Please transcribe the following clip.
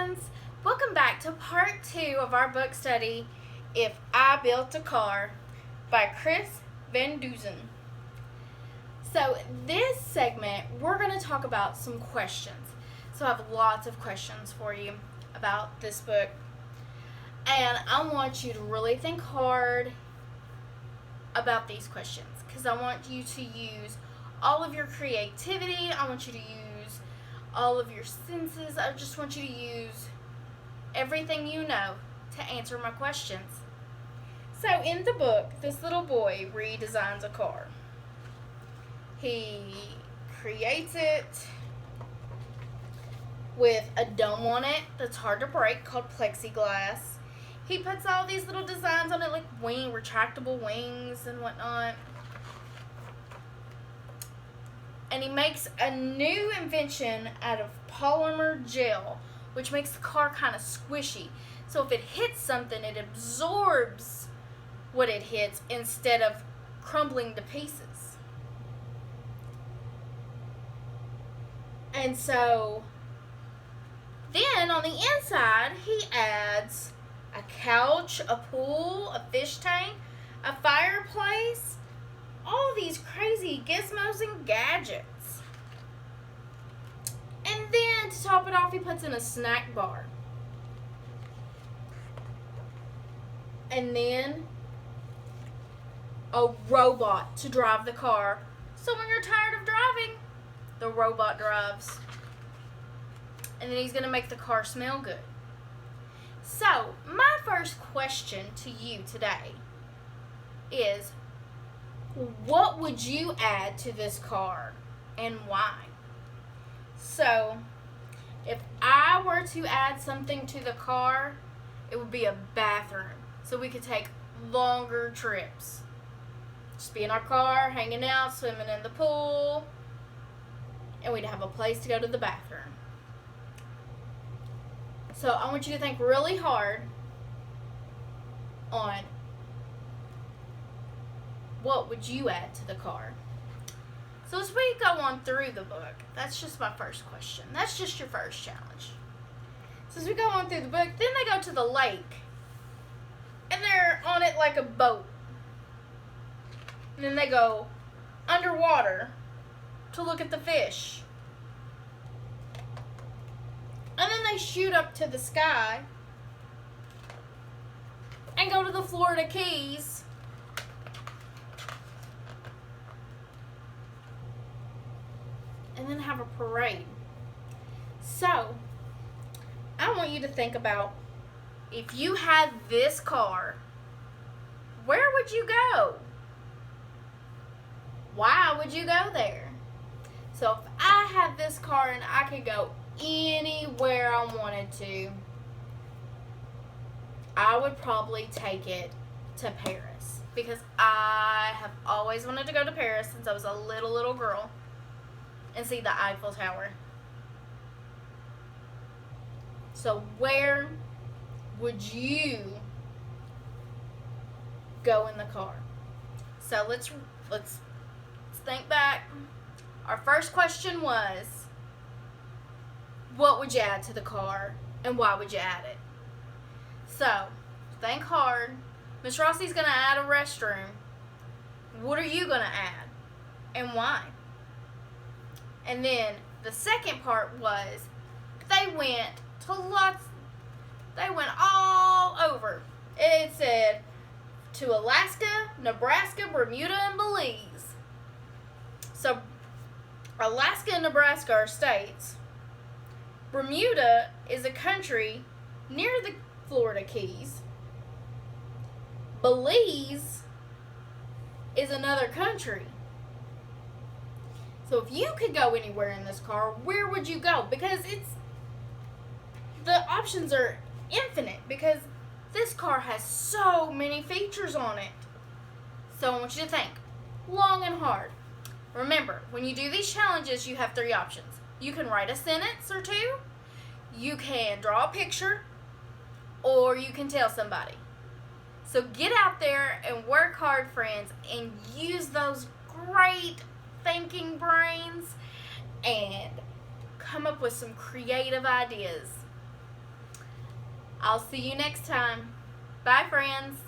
friends. Welcome back to part 2 of our book study, If I Built a Car by Chris Van Dusen. So this segment, we're going to talk about some questions. So I have lots of questions for you about this book. And I want you to really think hard about these questions because I want you to use all of your creativity. I want you to use all of your senses. I just want you to use everything you know to answer my questions. So in the book, this little boy redesigns a car. He creates it with a dome on it that's hard to break called plexiglass. He puts all these little designs on it like retractable wings and whatnot. And he makes a new invention out of polymer gel, which makes the car kind of squishy. So if it hits something, it absorbs what it hits instead of crumbling to pieces. And so then on the inside, he adds a couch, a pool, a fish tank, a fireplace, all these crazy gizmos and gadgets. And then to top it off, he puts in a snack bar. And then a robot to drive the car. So when you're tired of driving, the robot drives. And then he's going to make the car smell good. So, my first question to you today is, what would you add to this car and why? So, if I were to add something to the car, it would be a bathroom. So we could take longer trips. Just be in our car, hanging out, swimming in the pool, and we'd have a place to go to the bathroom. So I want you to think really hard on what would you add to the car. So as we go on through the book, that's just my first question. That's just your first challenge. So as we go on through the book, then they go to the lake. And they're on it like a boat. And then they go underwater to look at the fish. And then they shoot up to the sky and go to the Florida Keys. And then have a parade. So, I want you to think about, if you had this car, where would you go? Why would you go there? So if I had this car and I could go anywhere I wanted to, I would probably take it to Paris. Because I have always wanted to go to Paris since I was a little girl and see the Eiffel Tower. So where would you go in the car? So let's think back. Our first question was, what would you add to the car and why would you add it? So think hard. Miss Rossi's going to add a restroom. What are you going to add and why? And then the second part was, they went all over. It said to Alaska, Nebraska, Bermuda, and Belize. So Alaska and Nebraska are states. Bermuda is a country near the Florida Keys. Belize is another country. So if you could go anywhere in this car, where would you go? Because the options are infinite, because this car has so many features on it. So I want you to think long and hard. Remember, when you do these challenges, you have 3 options. You can write a sentence or 2, you can draw a picture, or you can tell somebody. So get out there and work hard, friends, and use those great thinking brains and come up with some creative ideas. I'll see you next time. Bye, friends.